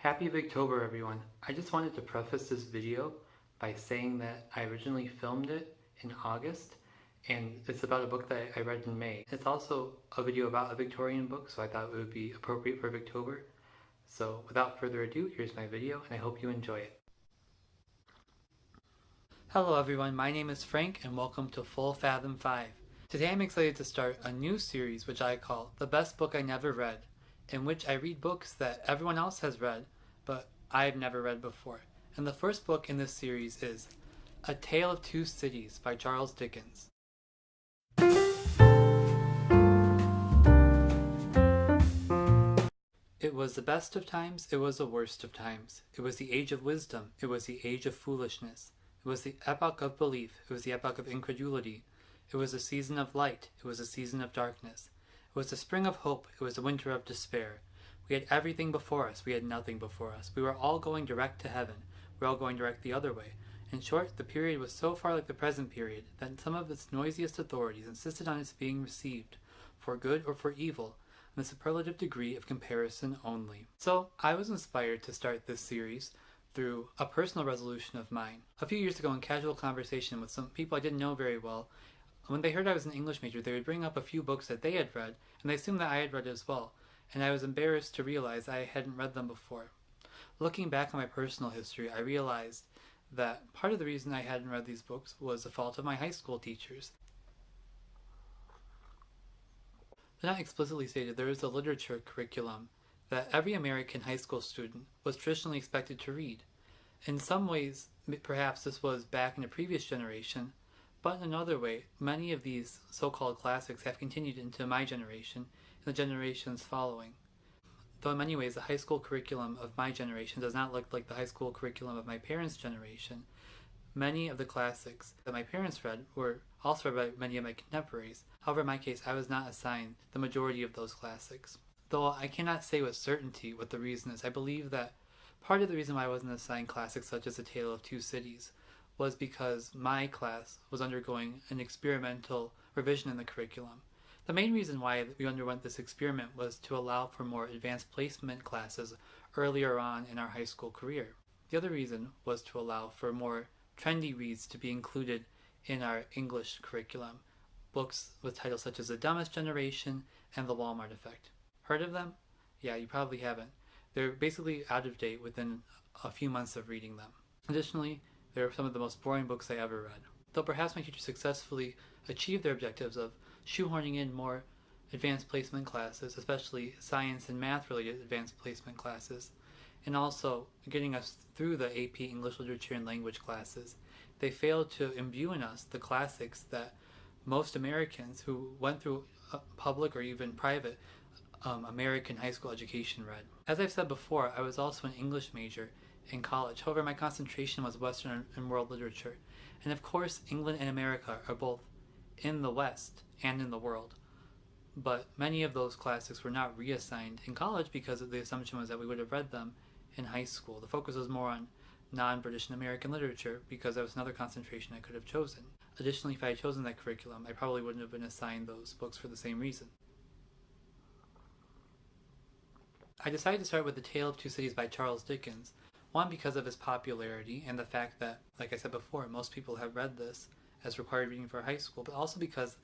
Happy Victober, everyone. I just wanted to preface this video by saying that I originally filmed it in August, and it's about a book that I read in May. It's also a video about a Victorian book, so I thought it would be appropriate for Victober. So without further ado, here's my video, and I hope you enjoy it. Hello everyone, my name is Frank, and welcome to Full Fathom 5. Today I'm excited to start a new series which I call The Best Book I Never Read, in which I read books that everyone else has read, but I've never read before. And the first book in this series is A Tale of Two Cities by Charles Dickens. It was the best of times, it was the worst of times. It was the age of wisdom, it was the age of foolishness. It was the epoch of belief, it was the epoch of incredulity. It was the season of light, it was the season of darkness. It was the spring of hope, it was the winter of despair. We had everything before us, we had nothing before us. We were all going direct to heaven, we were all going direct the other way. In short, the period was so far like the present period that some of its noisiest authorities insisted on its being received, for good or for evil, in the superlative degree of comparison only. So I was inspired to start this series through a personal resolution of mine. A few years ago, in casual conversation with some people I didn't know very well, when they heard I was an English major, they would bring up a few books that they had read, and they assumed that I had read as well, and I was embarrassed to realize I hadn't read them before. Looking back on my personal history, I realized that part of the reason I hadn't read these books was the fault of my high school teachers. They're not explicitly stated, there is a literature curriculum that every American high school student was traditionally expected to read. In some ways, perhaps this was back in a previous generation, but in another way, many of these so-called classics have continued into my generation and the generations following. Though in many ways the high school curriculum of my generation does not look like the high school curriculum of my parents' generation, many of the classics that my parents read were also read by many of my contemporaries. However, in my case, I was not assigned the majority of those classics. Though I cannot say with certainty what the reason is, I believe that part of the reason why I wasn't assigned classics such as A Tale of Two Cities was because my class was undergoing an experimental revision in the curriculum. The main reason why we underwent this experiment was to allow for more advanced placement classes earlier on in our high school career. The other reason was to allow for more trendy reads to be included in our English curriculum, books with titles such as The Dumbest Generation and The Walmart Effect. Heard of them? Yeah, you probably haven't. They're basically out of date within a few months of reading them. Additionally, they're some of the most boring books I ever read. Though perhaps my teachers successfully achieved their objectives of shoehorning in more advanced placement classes, especially science and math related advanced placement classes, and also getting us through the AP English Literature and Language classes, they failed to imbue in us the classics that most Americans who went through public or even private American high school education read. As I've said before, I was also an English major in college. However, my concentration was Western and world literature. And of course, England and America are both in the West and in the world. But many of those classics were not reassigned in college because the assumption was that we would have read them in high school. The focus was more on non-British and American literature because that was another concentration I could have chosen. Additionally, if I had chosen that curriculum, I probably wouldn't have been assigned those books for the same reason. I decided to start with The Tale of Two Cities by Charles Dickens, one because of his popularity and the fact that, like I said before, most people have read this as required reading for high school, but also because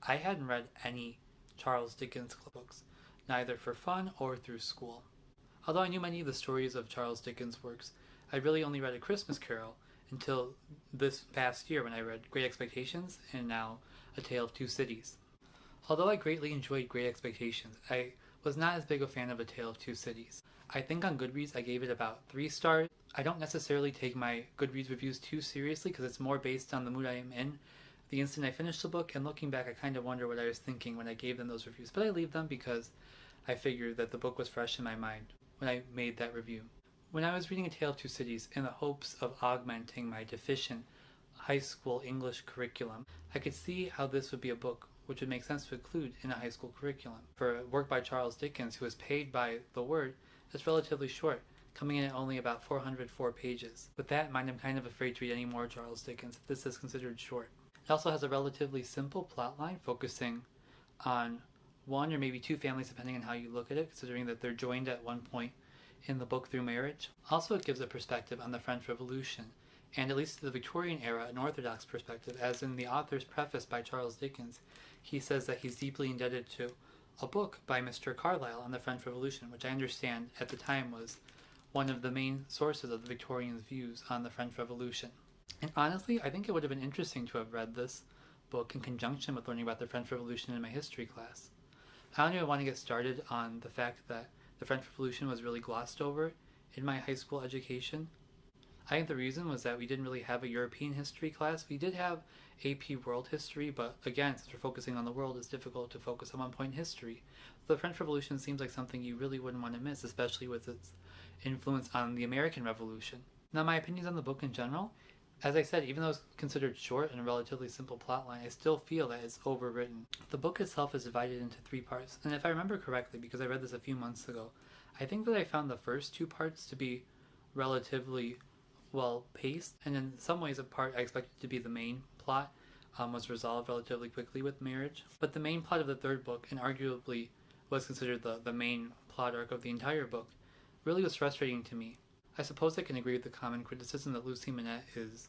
I hadn't read any Charles Dickens books, neither for fun or through school. Although I knew many of the stories of Charles Dickens' works, I really only read A Christmas Carol until this past year when I read Great Expectations and now A Tale of Two Cities. Although I greatly enjoyed Great Expectations, I was not as big a fan of A Tale of Two Cities. I think on Goodreads I gave it about 3 stars. I don't necessarily take my Goodreads reviews too seriously because it's more based on the mood I am in the instant I finish the book, and looking back I kind of wonder what I was thinking when I gave them those reviews, but I leave them because I figured that the book was fresh in my mind when I made that review. When I was reading A Tale of Two Cities in the hopes of augmenting my deficient high school English curriculum, I could see how this would be a book which would make sense to include in a high school curriculum. For a work by Charles Dickens, who was paid by the word, it's relatively short, coming in at only about 404 pages. With that in mind, I'm kind of afraid to read any more Charles Dickens if this is considered short. It also has a relatively simple plotline focusing on one or maybe two families depending on how you look at it, considering that they're joined at one point in the book Through Marriage. Also, it gives a perspective on the French Revolution, and at least the Victorian era, an orthodox perspective, as in the author's preface by Charles Dickens, he says that he's deeply indebted to a book by Mr. Carlyle on the French Revolution, which I understand at the time was one of the main sources of the Victorians' views on the French Revolution. And honestly, I think it would have been interesting to have read this book in conjunction with learning about the French Revolution in my history class. I don't even want to get started on the fact that the French Revolution was really glossed over in my high school education. I think the reason was that we didn't really have a European history class. We did have AP World History, but again, since we're focusing on the world, it's difficult to focus on one point in history. The French Revolution seems like something you really wouldn't want to miss, especially with its influence on the American Revolution. Now, my opinions on the book in general, as I said, even though it's considered short and a relatively simple plotline, I still feel that it's overwritten. The book itself is divided into 3 parts, and if I remember correctly, because I read this a few months ago, I think that I found the first 2 parts to be relatively well paced, and in some ways a part I expected to be the main plot was resolved relatively quickly with marriage. But the main plot of the 3rd book, and arguably was considered the main plot arc of the entire book, really was frustrating to me. I suppose I can agree with the common criticism that Lucy Manette is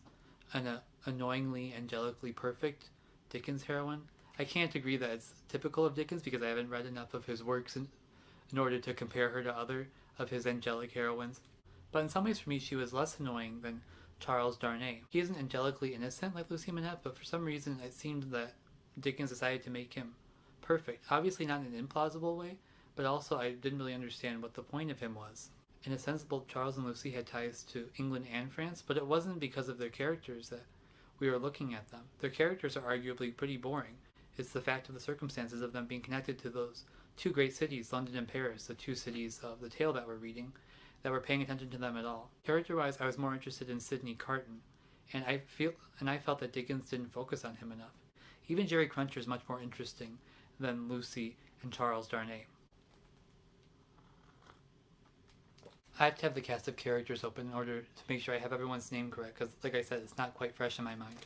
an annoyingly angelically perfect Dickens heroine. I can't agree that it's typical of Dickens because I haven't read enough of his works in order to compare her to other of his angelic heroines. But in some ways for me she was less annoying than Charles Darnay. He isn't angelically innocent like Lucy Manette, but for some reason it seemed that Dickens decided to make him perfect. Obviously not in an implausible way, but also I didn't really understand what the point of him was. In a sense, both Charles and Lucy had ties to England and France, but it wasn't because of their characters that we were looking at them. Their characters are arguably pretty boring. It's the fact of the circumstances of them being connected to those 2 great cities, London and Paris, the 2 cities of the tale that we're reading, that we're paying attention to them at all. Character-wise, I was more interested in Sidney Carton, and I felt that Dickens didn't focus on him enough. Even Jerry Cruncher is much more interesting than Lucy and Charles Darnay. I have to have the cast of characters open in order to make sure I have everyone's name correct, because like I said, it's not quite fresh in my mind.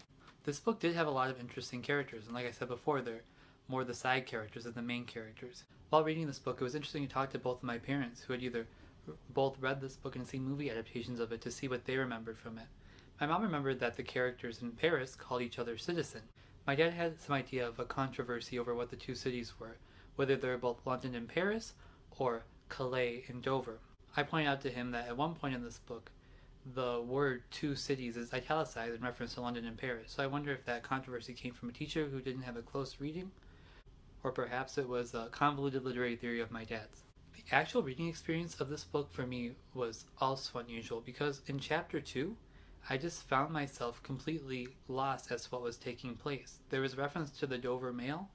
This book did have a lot of interesting characters, and like I said before, they're more the side characters than the main characters. While reading this book, it was interesting to talk to both of my parents, who had either both read this book and seen movie adaptations of it, to see what they remembered from it. My mom remembered that the characters in Paris called each other citizen. My dad had some idea of a controversy over what the 2 cities were, whether they were both London and Paris, or Calais and Dover. I pointed out to him that at one point in this book, the word 2 cities is italicized in reference to London and Paris, so I wonder if that controversy came from a teacher who didn't have a close reading, or perhaps it was a convoluted literary theory of my dad's. The actual reading experience of this book for me was also unusual, because in chapter 2, I just found myself completely lost as to what was taking place. There was reference to the Dover Mail,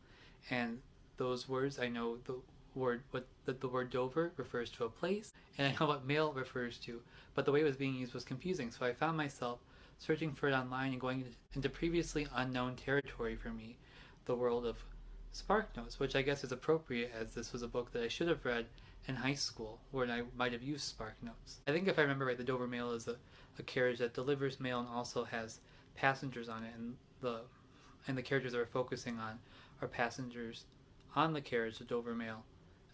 and those words, I know the word Dover refers to a place, and I know what mail refers to, but the way it was being used was confusing, so I found myself searching for it online and going into previously unknown territory for me, the world of SparkNotes, which I guess is appropriate as this was a book that I should have read in high school, where I might have used SparkNotes. I think if I remember right, the Dover Mail is a carriage that delivers mail and also has passengers on it, and the characters that we're focusing on are passengers on the carriage, the Dover Mail,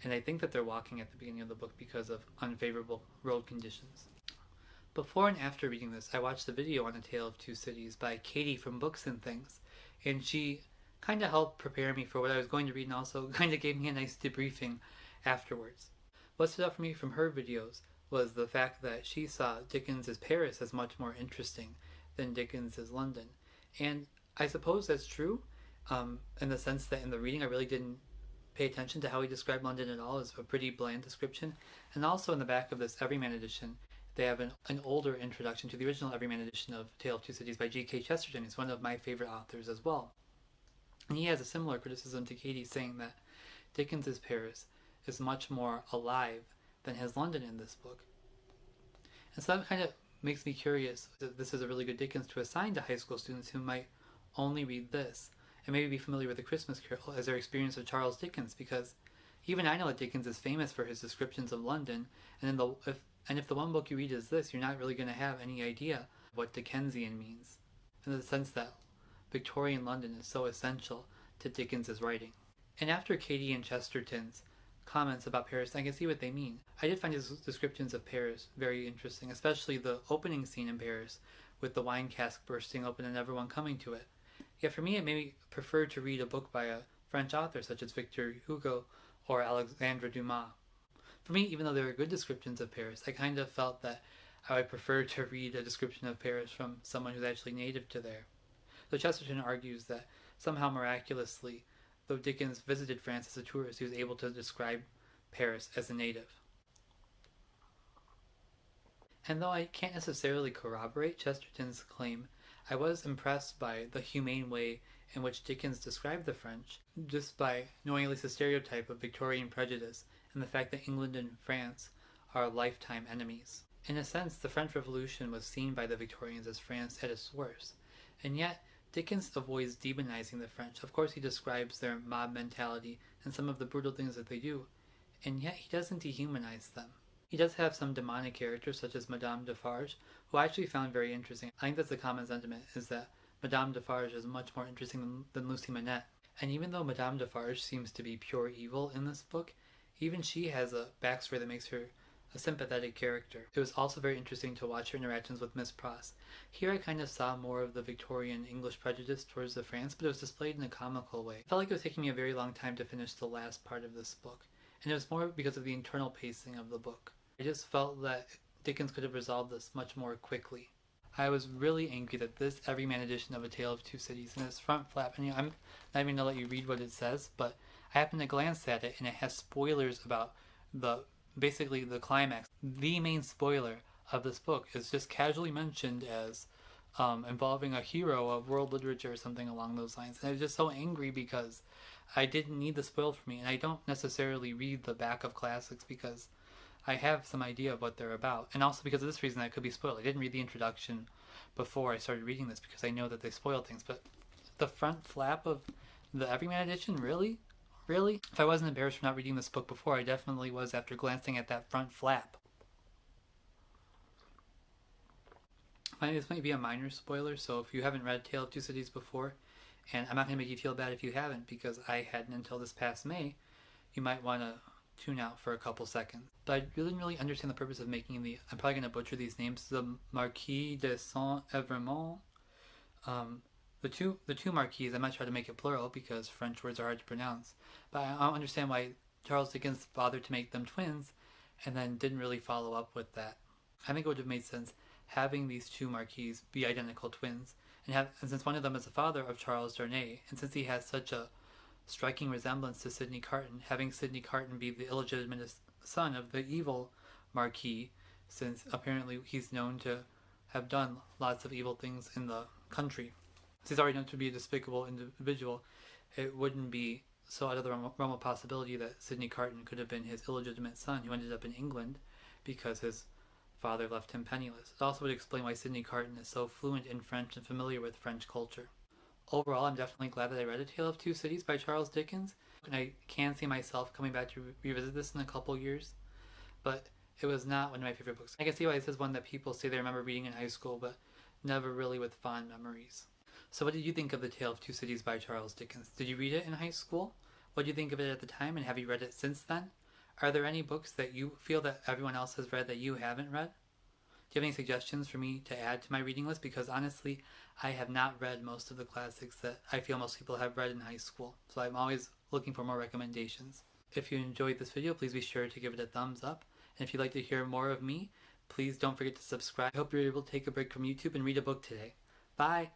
and I think that they're walking at the beginning of the book because of unfavorable road conditions. Before and after reading this, I watched the video on A Tale of Two Cities by Katie from Books and Things, and she kind of helped prepare me for what I was going to read and also kind of gave me a nice debriefing afterwards. What stood out for me from her videos was the fact that she saw Dickens' Paris as much more interesting than Dickens' London. And I suppose that's true, in the sense that in the reading I really didn't pay attention to how he described London at all. It's a pretty bland description. And also in the back of this Everyman edition, they have an older introduction to the original Everyman edition of Tale of Two Cities by G.K. Chesterton. He's one of my favorite authors as well. And he has a similar criticism to Katie, saying that Dickens' Paris is much more alive than his London in this book. And so that kind of makes me curious that this is a really good Dickens to assign to high school students who might only read this and maybe be familiar with The Christmas Carol as their experience of Charles Dickens, because even I know that Dickens is famous for his descriptions of London, and if the one book you read is this, you're not really going to have any idea what Dickensian means, in the sense that Victorian London is so essential to Dickens' writing. And after Katie and Chesterton's comments about Paris, and I can see what they mean. I did find his descriptions of Paris very interesting, especially the opening scene in Paris with the wine cask bursting open and everyone coming to it. Yet for me, it made me prefer to read a book by a French author such as Victor Hugo or Alexandre Dumas. For me, even though there were good descriptions of Paris, I kind of felt that I would prefer to read a description of Paris from someone who's actually native to there. So Chesterton argues that somehow miraculously, though Dickens visited France as a tourist, he was able to describe Paris as a native. And though I can't necessarily corroborate Chesterton's claim, I was impressed by the humane way in which Dickens described the French, just by knowing at least the stereotype of Victorian prejudice and the fact that England and France are lifetime enemies. In a sense, the French Revolution was seen by the Victorians as France at its worst, and yet Dickens avoids demonizing the French. Of course, he describes their mob mentality and some of the brutal things that they do, and yet he doesn't dehumanize them. He does have some demonic characters, such as Madame Defarge, who I actually found very interesting. I think that's the common sentiment, is that Madame Defarge is much more interesting than Lucy Manette. And even though Madame Defarge seems to be pure evil in this book, even she has a backstory that makes her a sympathetic character. It was also very interesting to watch her interactions with Miss Pross. Here I kind of saw more of the Victorian English prejudice towards the France, but it was displayed in a comical way. I felt like it was taking me a very long time to finish the last part of this book, and it was more because of the internal pacing of the book. I just felt that Dickens could have resolved this much more quickly. I was really angry that this Everyman edition of A Tale of Two Cities in its front flap, and I'm not even going to let you read what it says, but I happened to glance at it and it has spoilers about basically the climax. The main spoiler of this book is just casually mentioned as involving a hero of world literature or something along those lines. And I was just so angry because I didn't need the spoil for me, and I don't necessarily read the back of classics because I have some idea of what they're about, and also because of this reason I could be spoiled. I didn't read the introduction before I started reading this because I know that they spoil things, but the front flap of the Everyman edition, really? Really? If I wasn't embarrassed for not reading this book before, I definitely was after glancing at that front flap. This might be a minor spoiler, so if you haven't read Tale of Two Cities before, and I'm not going to make you feel bad if you haven't, because I hadn't until this past May, you might want to tune out for a couple seconds. But I didn't really understand the purpose of making I'm probably going to butcher these names, the Marquis de Saint-Evremont. The two marquises, I might try to make it plural because French words are hard to pronounce, but I don't understand why Charles Dickens bothered to make them twins and then didn't really follow up with that. I think it would have made sense having these two marquises be identical twins, and since one of them is the father of Charles Darnay, and since he has such a striking resemblance to Sidney Carton, having Sidney Carton be the illegitimate son of the evil Marquis, since apparently he's known to have done lots of evil things in the country. Since he's already known to be a despicable individual, it wouldn't be so out of the realm of possibility that Sidney Carton could have been his illegitimate son who ended up in England because his father left him penniless. It also would explain why Sidney Carton is so fluent in French and familiar with French culture. Overall, I'm definitely glad that I read A Tale of Two Cities by Charles Dickens, and I can see myself coming back to revisit this in a couple years, but it was not one of my favorite books. I can see why this is one that people say they remember reading in high school, but never really with fond memories. So what did you think of The Tale of Two Cities by Charles Dickens? Did you read it in high school? What did you think of it at the time, and have you read it since then? Are there any books that you feel that everyone else has read that you haven't read? Do you have any suggestions for me to add to my reading list? Because honestly, I have not read most of the classics that I feel most people have read in high school. So I'm always looking for more recommendations. If you enjoyed this video, please be sure to give it a thumbs up. And if you'd like to hear more of me, please don't forget to subscribe. I hope you're able to take a break from YouTube and read a book today. Bye!